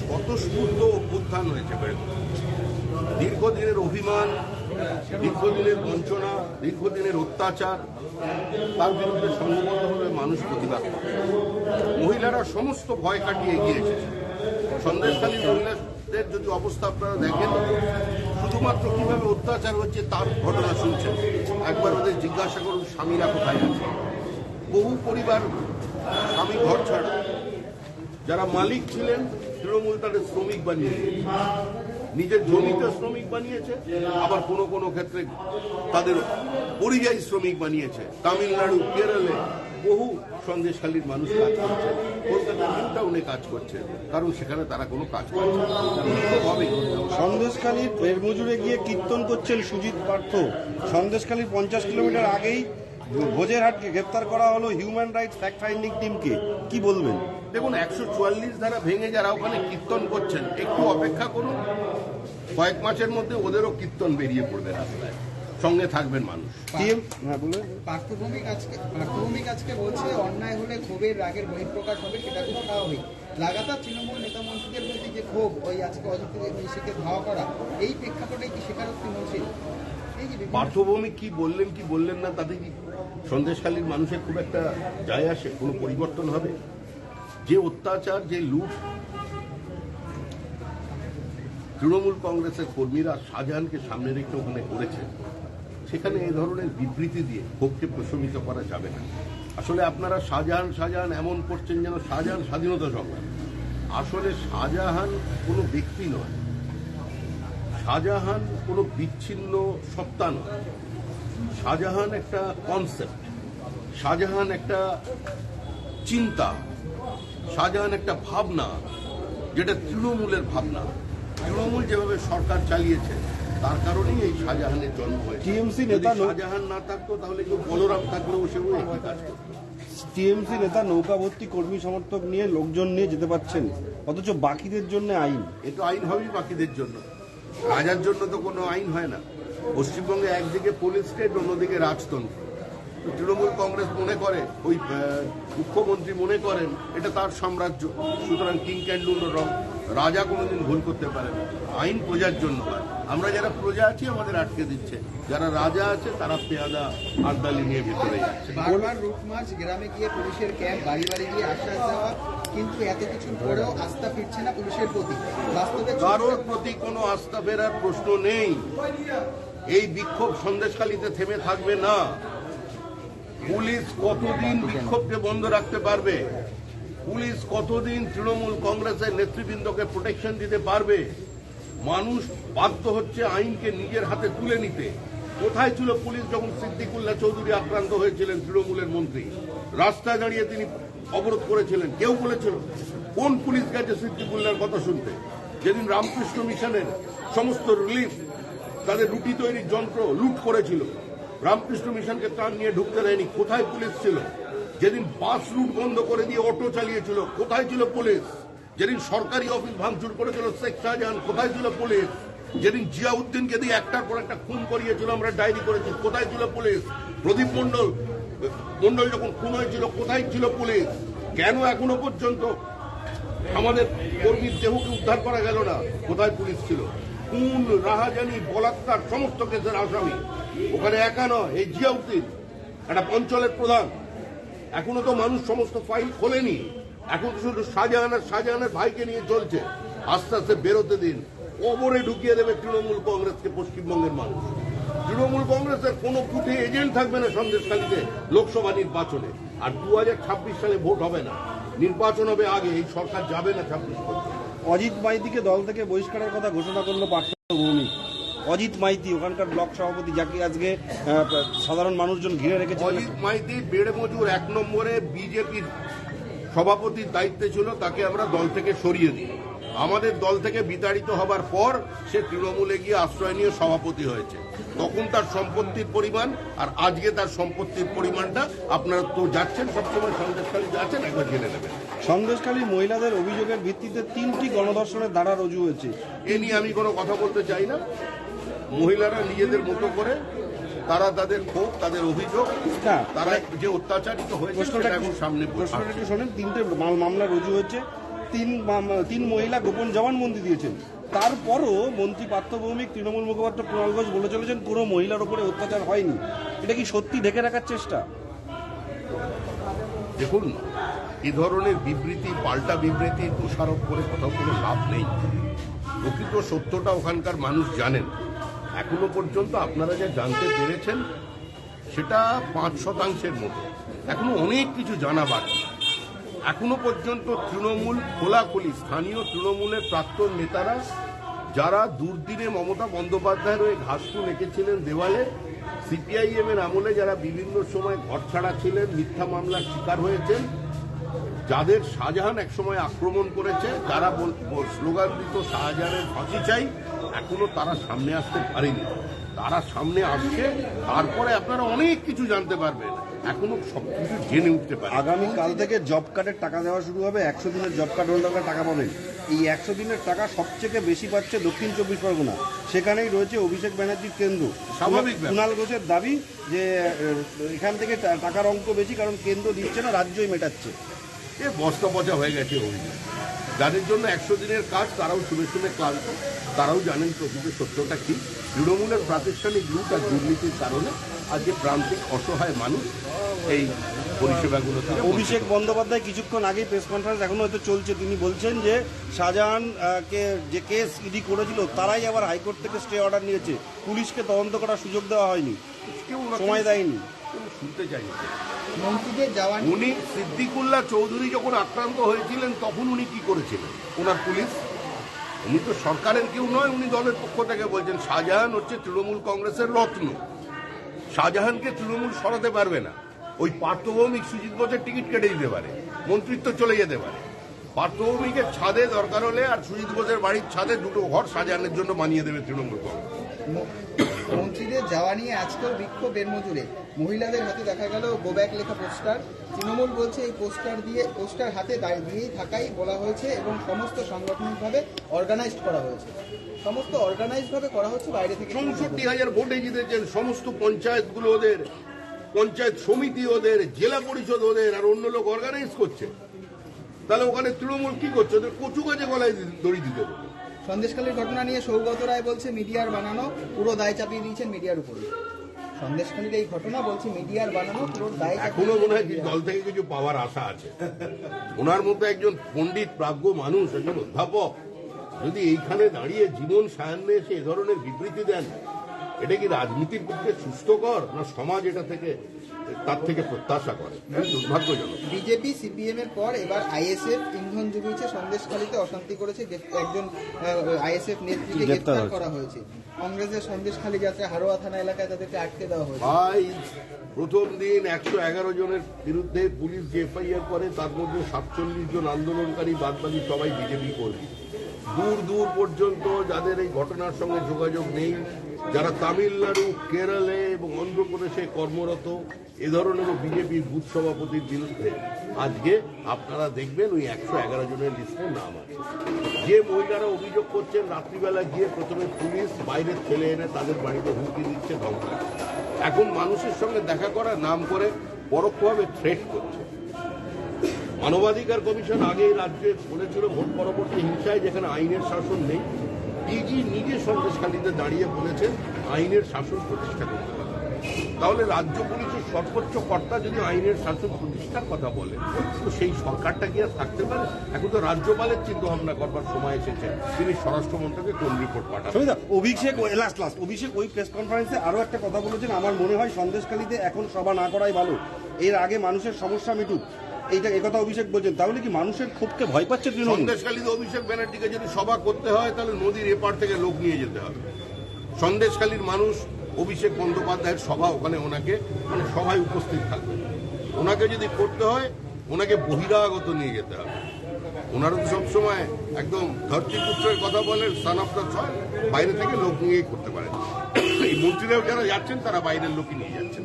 স্বতঃস্ফূর্ত অভ্যুত্থান হয়েছে দীর্ঘদিনের অভিমান, দীর্ঘদিনের বঞ্চনা, দীর্ঘদিনের অত্যাচার, তার বিরুদ্ধে সংঘবদ্ধভাবে মানুষ প্রতিবাদ করে। মহিলারা সমস্ত ভয় কাটিয়ে এগিয়ে এসেছে। সন্দেশখালী মহিলাদের যদি অবস্থা আপনারা দেখেন, শুধুমাত্র কিভাবে অত্যাচার হচ্ছে তার ঘটনা শুনছেন। একবার ওদের জিজ্ঞাসা করুন স্বামীরা কোথায় আছে। বহু পরিবার স্বামী ঘর ছাড়া, যারা মালিক ছিলেন তৃণমূল তাদের শ্রমিক বানিয়ে নিজের জমিতে শ্রমিক বানিয়েছে, আবার কোনো কোনো ক্ষেত্রে তাদের পরিযায়ী শ্রমিক বানিয়েছে। তামিলনাড়ু, কেরলে বহু সন্দেশখালীর মানুষ কাজ করছে, কলকাতার নিউ টাউনে কাজ করছে, কারণ সেখানে তারা কোনো কাজ করছে না। সন্দেশখালীর এরমজুরে গিয়ে কীর্তন করছেন সুজিত পার্থ। সন্দেশখালীর 50 কিলোমিটার আগেই ভোজেরহাটকে গ্রেপ্তার করা হলো হিউম্যান রাইটস ফ্যাক্ট ফাইন্ডিং টিমকে, কি বলবেন? দেখুন, 144 ধারা ভেঙে যারা ওখানে কীর্তন করছেন, একটু অপেক্ষা করুন, কয়েক মাসের মধ্যে ওদেরও কীর্তন বেরিয়ে পড়বে রাস্তায়, সঙ্গে থাকবেন মানুষ। পার্থভূমিক আজকে বলছে অন্যায় হলে ক্ষোভের রাগের বহিঃপ্রকাশ হবে, সেটা খুব স্বাভাবিক। লাগাতার তৃণমূল নেতা মন্ত্রীদের প্রতি যে ক্ষোভ, ওই আজকে অজিত মিশিকে ধাওয়া করা, এই প্রেক্ষাপটে কি স্বীকারোক্তি মৌসিক? পার্থভৌমিক কি বললেন না তাতে কি সন্দেশখালীর মানুষের খুব একটা যায় আসে? কোনো পরিবর্তন হবে? যে অত্যাচার, যে লুট তৃণমূল কংগ্রেসের কর্মীরা শাহজাহানকে সামনে রেখে ওখানে করেছে, সেখানে এই ধরনের বিবৃতি দিয়ে ক্ষোভকে প্রশমিত করা যাবে না। আসলে আপনারা শাহজাহান এমন করছেন যেন শাহজাহান স্বাধীনতা সংগ্রাম। আসলে শাহজাহান কোনো ব্যক্তি নয়, শাহজাহান কোনো বিচ্ছিন্ন সত্তা নয়। শাহজাহান একটা কনসেপ্ট, শাহজাহান একটা চিন্তা, শাহজাহান একটা ভাবনা, যেটা তৃণমূলের ভাবনা। তৃণমূল যেভাবে সরকার চালিয়েছে তার কারণেই এই শাহজাহানের জন্ম হয়েছে। টিএমসি নেতা শাহজাহান না থাকতো তাহলে কেউ বলরাম থাকলেও সেও একই কাজ করত। টিএমসি নেতা নৌকা ভর্তি কর্মী সমর্থক নিয়ে লোকজন নিয়ে যেতে পারছেন, অথচ বাকিদের জন্য আইন। এটা আইন হবেই বাকিদের জন্য, রাজার জন্য তো কোনো আইন হয় না। পশ্চিমবঙ্গে একদিকে পুলিশ স্টেট, অন্যদিকে রাজতন্ত্র। তৃণমূল কংগ্রেস মনে করে, ওই মুখ্যমন্ত্রী মনে করেন এটা তার সাম্রাজ্য, সুতরাং king can do no wrong. রাজা কোনোদিন ভুল করতে পারে না। আইন প্রজার জন্য হয়। আমরা যারা প্রজা আছি আমাদের আটকে দিচ্ছে, যারা রাজা আছে তারা পেয়াদা আড্ডালি নিয়ে ভেতরে যাচ্ছে। বারবার রুট মার্চ, গ্রামে গিয়ে পুলিশের ক্যাম্প, বাড়ি বাড়ি গিয়ে আশ্বাস দেওয়া, কিন্তু এত কিছু পরেও আস্থা ফিরছে না পুলিশের প্রতি। বাস্তবে কারোর প্রতি কোনো আস্থা ফেরার প্রশ্ন নেই। এই বিক্ষোভ সন্দেশখালীতে থেমে থাকবে না। পুলিশ কতদিন বিক্ষোভকে বন্ধ রাখতে পারবে? পুলিশ কতদিন তৃণমূল কংগ্রেসের নেতৃবৃন্দকে প্রোটেকশন দিতে পারবে? মানুষ বাধ্য হচ্ছে আইনকে নিজের হাতে তুলে নিতে। কোথায় ছিল পুলিশ যখন সিদ্দিকুল্লাহ চৌধুরী আক্রান্ত হয়েছিলেন, তৃণমূলের মন্ত্রী? রাস্তায় দাঁড়িয়ে তিনি অবরোধ করেছিলেন। কেউ বলেছিল? কোন পুলিশ গেছে সিদ্দিকুল্লাহর কথা শুনতে? যেদিন রামকৃষ্ণ মিশনের সমস্ত রিলিফ, তাদের রুটি তৈরির যন্ত্র লুট করেছিল, রামকৃষ্ণ মিশনকে ত্রাণ নিয়ে ঢুকতে দেয়নি, কোথায় পুলিশ ছিল? যেদিন বাস রুট বন্ধ করে দিয়ে অটো চালিয়েছিল, কোথায় ছিল পুলিশ? যেদিন সরকারি অফিস ভাঙচুর করেছিল শেখ শাহজাহান, কোথায় ছিল পুলিশ? যেদিন জিয়াউদ্দিনকে দিয়ে একটার পর একটা খুন করিয়েছিল, আমরা ডায়েরি করেছি, কোথায় ছিল পুলিশ? প্রদীপ মণ্ডল যখন খুন হয়েছিল, কোথায় ছিল পুলিশ? কেন এখনো পর্যন্ত আমাদের কর্মীর দেহকে উদ্ধার করা গেল না? কোথায় পুলিশ ছিল? খুন, রাহাজানি, বলাৎকার সমস্ত কেসের আসামি ওখানে একা নয়, এই জিয়াউদ্দিন একটা অঞ্চলের প্রধান। এখনো তো মানুষ সমস্ত ফাইল খোলেনি, এখন তো শুধু শাহজাহানের ভাইকে নিয়ে চলছে। আস্তে আস্তে বেরোতে দিন, কবরে ঢুকিয়ে দেবে তৃণমূল কংগ্রেসকে পশ্চিমবঙ্গের মানুষ। তৃণমূল কংগ্রেসের কোনো বুথে এজেন্ট থাকবে না সন্দেশখালীতে লোকসভা নির্বাচনে। আর 2026 সালে ভোট হবে না, নির্বাচন হবে আগে। এই সরকার যাবে না 26 পর্যন্ত। অজিত মাইতিকে দল থেকে বহিষ্কারের কথা ঘোষণা করলো পার্থভৌমিক। অজিত মাইতি ওখানকার ব্লক সভাপতি, যাকে আজকে সাধারণ মানুষজন ঘিরে রেখেছে। অজিত মাইতি বেড়েমজুর 1 নম্বরে বিজেপির সভাপতির দায়িত্বে ছিল, তাকে আমরা দল থেকে সরিয়ে দিই। আমাদের দল থেকে বিতাড়িত হবার পর সে তৃণমূলে গিয়ে আশ্রয় নিয়ে সভাপতি হয়েছে। তখন তার সম্পত্তির পরিমাণ আর আজকে তার সম্পত্তির পরিমাণটা আপনারা তো যাচ্ছেন সবসময় সন্দেশখালী যাচ্ছেন, একবার জেনে নেবেন। সন্দেশখালী মহিলাদের অভিযোগের ভিত্তিতে 3টি গণধর্ষণের ধারা রুজু হয়েছে। এ নিয়ে আমি কোনো কথা বলতে চাই না। মহিলারা নিজেদের মতো করে তারা তাদের ক্ষোভ, তাদের অভিযোগ, তারা যে অত্যাচারিত হয়েছে সেটা এখন সামনে প্রশ্নটা একটু শোনেন। 3টে মামলা রুজু হয়েছে, তিন মহিলা গোপন জবানবন্দি দিয়েছেন। তারপরও মন্ত্রী পার্থ ভৌমিক, তৃণমূল মুখপাত্র কুণাল ঘোষ বলে চলেছেন কোনো মহিলার উপরে অত্যাচার হয়নি। এটা কি সত্যি ঢেকে রাখার চেষ্টা? দেখুন, এ ধরনের বিবৃতি, পাল্টা বিবৃতি দোষারোপ করে কোথাও কোনো লাভ নেই। প্রকৃত সত্যটা ওখানকার মানুষ জানেন। এখনো পর্যন্ত আপনারা যা জানতে পেরেছেন সেটা 5% মতো। এখনো অনেক কিছু জানা বাকি। এখনো পর্যন্ত তৃণমূল খোলাখুলি, স্থানীয় তৃণমূলের প্রাক্তন নেতারা যারা দুর্দিনে মমতা বন্দ্যোপাধ্যায়ের ওই ঘাসফুল এঁকেছিলেন দেওয়ালে, সিপিআইএম এর আমলে যারা বিভিন্ন সময় ঘরছাড়া ছিলেন, মিথ্যা মামলার শিকার হয়েছেন, যাদের শাহজাহান একসময় আক্রমণ করেছে, যারা স্লোগান দিত শাহজাহানের ফাঁসি চাই, এখনো তারা সামনে আসতে পারেনি। তারা সামনে আসছে, তারপরে আপনারা অনেক কিছু জানতে পারবেন। এখনো সবকিছু জেনে উঠতে পারে। আগামীকাল থেকে জব কার্ডের টাকা দেওয়া শুরু হবে। 100 দিনের জব কার্ড হোল্ডাররা টাকা পাবেন। এই 100 দিনের টাকা সবথেকে বেশি পাচ্ছে দক্ষিণ 24 পরগনা। সেখানেই রয়েছে অভিষেক ব্যানার্জির কেন্দ্র। স্বাভাবিক। কুণাল ঘোষের দাবি যে এখান থেকে টাকার অঙ্ক বেশি, কারণ কেন্দ্র দিচ্ছে না, রাজ্যই মেটাচ্ছে। এ বস্তা পচা হয়ে গেছে অভিযোগ। যাদের জন্য 100 দিনের কাজ, তারাও শুনে শুনে ক্লান্ত। তারাও জানেন প্রকৃত সত্যটা কি। তৃণমূলের প্রাতিষ্ঠানিক লুট আর দুর্নীতির কারণে আজকে প্রান্তিক অসহায় মানুষ এই পরিষেবাগুলো থেকে অভিষেক বন্দ্যোপাধ্যায় কিছুক্ষণ আগেই প্রেস কনফারেন্স এখনো হয়তো চলছে, তিনি বলছেন যে শাহজাহান কে যে কেস ইডি করেছিল তারাই আবার হাইকোর্ট থেকে স্টে অর্ডার নিয়েছে, পুলিশকে তদন্ত করার সুযোগ দেওয়া হয়নি, সময় দেয়নি। শুনতে চাই না। মন্ত্রীদের যাওয়া উনি সিদ্দিকুল্লাহ চৌধুরী যখন আক্রান্ত হয়েছিলেন তখন উনি কি করেছিলেন? ওনার পুলিশ, উনি তো সরকারের কেউ নয়, উনি দলের পক্ষ থেকে বলছেন শাহজাহান হচ্ছে তৃণমূল কংগ্রেসের রত্ন। শাহজাহানকে তৃণমূল সরাতে পারবে না। ওই পার্থ ভৌমিক সুজিত বোসের টিকিট কেটে দিতে পারে, মন্ত্রিত্ব চলে যেতে পারে। পার্থ ভৌমিকের ছাদে দরকার হলে আর সুজিত বোসের বাড়ির ছাদে দুটো ঘর শাহজাহানের জন্য বানিয়ে দেবে তৃণমূল কংগ্রেস। মন্ত্রীদের যাওয়া নিয়ে আজকেও বিক্ষোভ মজুরে মহিলাদের হাতে দেখা গেল গো ব্যাক লেখা পোস্টার। তৃণমূল বলছে এই পোস্টার হাতে দিয়েই থাকাই বলা হয়েছে এবং সমস্ত সাংগঠনিকভাবে অর্গানাইজড করা হয়েছে। সমস্ত অর্গানাইজড করা হচ্ছে বাইরে থেকে। ৬৪,০০০ ভোটে জিতেছেন। সমস্ত পঞ্চায়েতগুলো ওদের, পঞ্চায়েত সমিতি ওদের, জেলা পরিষদ ওদের, আর অন্য লোক অর্গানাইজ করছে। তাহলে ওখানে তৃণমূল কি করছে? ওদের কচু গাছে গলায় দড়ি দিতে বলে। সন্দেশখালীর ঘটনা নিয়ে সৌগত রায় বলছে মিডিয়ার বানানো, পুরো দায় চাপিয়ে দিয়েছেন মিডিয়ার উপরে। সন্দেশখালীর এই ঘটনা বলছে মিডিয়ার বানানো, পুরো দায় এখনো মনে হয় দল থেকে কিছু পাওয়ার আশা আছে। ওনার মতো একজন পণ্ডিত প্রাজ্ঞ মানুষ, একজন অধ্যাপক যদি এইখানে দাঁড়িয়ে জীবন সায়ান্নে এসে এ ধরনের বিবৃতি দেন, এটা কি রাজনীতির পক্ষে সুস্থকর, না সমাজ এটা থেকে তার থেকে প্রত্যাশা করে? দুর্ভাগ্যজনক। বিজেপি সিপিএম এর পর এবার আইএসএফ ইন্ধন জুগিয়েছে। সন্দেশখালীতে অশান্তি করেছে, একজন আইএসএফ নেত্রীকে গ্রেফতার করা হয়েছে। কংগ্রেসের সন্দেশখালী যাত্রা হারোয়া থানা এলাকায় তাদেরকে আটকে দেওয়া হয়েছে। ভাই, প্রথম দিন 111 জনের বিরুদ্ধে পুলিশ যে এফআইআর করে তার মধ্যে 47 জন আন্দোলনকারী, বাদবাকি সবাই বিজেপি কর্মী। দূর দূর পর্যন্ত যাদের এই ঘটনার সঙ্গে যোগাযোগ নেই, যারা তামিলনাড়ু, কেরলে এবং অন্ধ্রপ্রদেশে কর্মরত, এ ধরনেরও বিজেপির বুথ সভাপতির বিরুদ্ধে আজকে আপনারা দেখবেন ওই 111 জনের লিস্টে নাম আছে। যে মহিলারা অভিযোগ করছেন, রাত্রিবেলা গিয়ে প্রথমে পুলিশ বাইরে ঠেলে এনে তাদের বাড়িতে হুমকি দিচ্ছে, ধমকাচ্ছে। এখন মানুষের সঙ্গে দেখা করার নাম করে পরোক্ষভাবে থ্রেট করছে। মানবাধিকার কমিশন আগেই রাজ্যে বলেছিল ভোট পরবর্তী হিংসায় যেখানে আইনের শাসন নেই, ডিজি নিজে সন্দেশখালীতে দাঁড়িয়ে বলেছেন আইনের শাসন প্রতিষ্ঠা করতে হবে। তাহলে রাজ্য পুলিশের সর্বোচ্চ কর্তা যদি আইনের শাসন প্রতিষ্ঠার কথা বলে, তো সেই সরকারটা কি আর থাকতে পারে? এখন তো রাজ্যপালের চিন্তা ভাবনা করবার সময় এসেছে, তিনি স্বরাষ্ট্রমন্ত্রকে কোন রিপোর্ট পাঠাবেন। অভিষেক ওই প্রেস কনফারেন্সে আরো একটা কথা বলেছেন, আমার মনে হয় সন্দেশখালীতে এখন সভা না করাই ভালো, এর আগে মানুষের সমস্যা মিটুক। একথা অভিষেক বলছেন। তাহলে কি মানুষের ক্ষোভকে ভয় পাচ্ছে তৃণমূল? সন্দেশখালীতে অভিষেক ব্যানার্জিকে যদি সভা করতে হয় তাহলে নদীর এপার থেকে লোক নিয়ে যেতে হবে। সন্দেশখালীর মানুষ অভিষেক বন্দ্যোপাধ্যায়ের সভা, ওখানে ওনাকে সভায় উপস্থিত থাকবে। ওনাকে যদি করতে হয় ওনাকে বহিরাগত নিয়ে যেতে হবে। ওনারা তো সবসময় একদম ধরতিপুত্রের কথা বলেন, সান অফ দ্য সয়েল, বাইরে থেকে লোক নিয়েই করতে পারেন। এই মন্ত্রীরাও যারা যাচ্ছেন তারা বাইরের লোকই নিয়ে যাচ্ছেন।